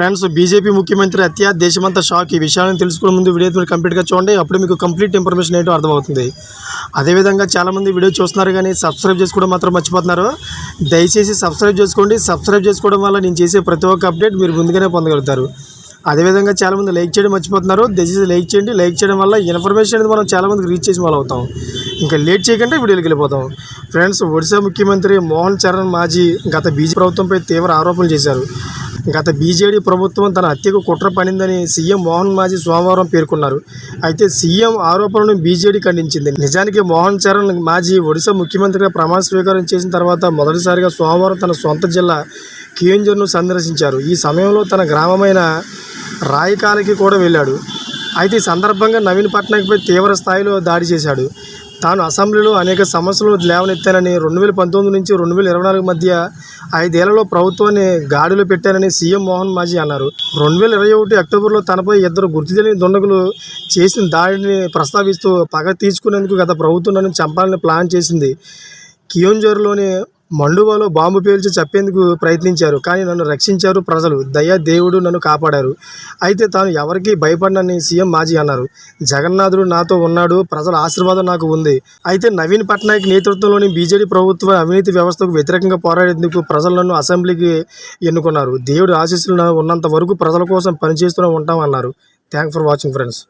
Friends, BJP ముఖ్యమంత్రి హత్య దేశమంతా షాక్. ఈ విషయాలను తెలుసుకునే ముందు వీడియో కంప్లీట్గా చూడండి. అప్పుడు మీకు కంప్లీట్ ఇన్ఫర్మేషన్ ఏంటో అర్థమవుతుంది. అదేవిధంగా చాలామంది వీడియో చూస్తున్నారు కానీ సబ్స్క్రైబ్ చేసుకోవడం మాత్రం మర్చిపోతున్నారు. దయచేసి సబ్స్క్రైబ్ చేసుకోండి. సబ్స్క్రైబ్ చేసుకోవడం వల్ల నేను చేసే ప్రతి ఒక్క అప్డేట్ మీరు ముందుగానే పొందగలుగుతారు. అదేవిధంగా చాలామంది లైక్ చేయడం మర్చిపోతున్నారు. దయచేసి లైక్ చేయండి. లైక్ చేయడం వల్ల ఇన్ఫర్మేషన్ అనేది మనం చాలామందికి రీచ్ చేసి వాళ్ళు అవుతాం. ఇంకా లేట్ చేయకుండా వీడియోకి వెళ్ళిపోతాం. ఫ్రెండ్స్, ఒడిశా ముఖ్యమంత్రి మోహన్ చరణ్ మాజీ గత బీజేపీ ప్రభుత్వంపై తీవ్ర ఆరోపణలు చేశారు. గత బీజేడీ ప్రభుత్వం తన హత్యకు కుట్ర పడిందని సీఎం మోహన్ మాజీ సోమవారం పేర్కొన్నారు. అయితే సీఎం ఆరోపణలను బీజేడీ ఖండించింది. నిజానికి మోహన్ చరణ్ మాజీ ఒడిశా ముఖ్యమంత్రిగా ప్రమాణ స్వీకారం చేసిన తర్వాత మొదటిసారిగా సోమవారం తన సొంత జిల్లా కియోంఝర్ను సందర్శించారు. ఈ సమయంలో తన గ్రామమైన రాయకాలకి కూడా వెళ్ళాడు. అయితే ఈ సందర్భంగా నవీన్ పట్నాయక్పై తీవ్ర స్థాయిలో దాడి చేశాడు. తాను అసెంబ్లీలో అనేక సమస్యలను లేవనెత్తానని, 2019 నుంచి 2024 మధ్య 5 ఏళ్లలో ప్రభుత్వాన్ని గాడిలో పెట్టానని సీఎం మోహన్ మాజీ అన్నారు. 2021 అక్టోబర్లో తనపై 2 గుర్తు తెలియని దుండగులు చేసిన దాడిని ప్రస్తావిస్తూ పగ తీర్చుకునేందుకు గత ప్రభుత్వం నన్ను చంపాలని ప్లాన్ చేసింది. కియోంఝర్లోని మండువాలో బాంబు పేల్చి చంపేందుకు ప్రయత్నించారు. కానీ నన్ను రక్షించారు ప్రజలు. దయా దేవుడు నన్ను కాపాడారు. అయితే తాను ఎవరికీ భయపడనని సీఎం మాజీ అన్నారు. జగన్నాథుడు నాతో ఉన్నాడు. ప్రజల ఆశీర్వాదం నాకు ఉంది. అయితే నవీన్ పట్నాయక్ నేతృత్వంలోని బీజేడీ ప్రభుత్వ అవినీతి వ్యవస్థకు వ్యతిరేకంగా పోరాడేందుకు ప్రజలు నన్ను అసెంబ్లీకి ఎన్నుకున్నారు. దేవుడి ఆశీస్సులు ఉన్నంత వరకు ప్రజల కోసం పనిచేస్తూనే ఉంటామన్నారు. Thanks for watching friends.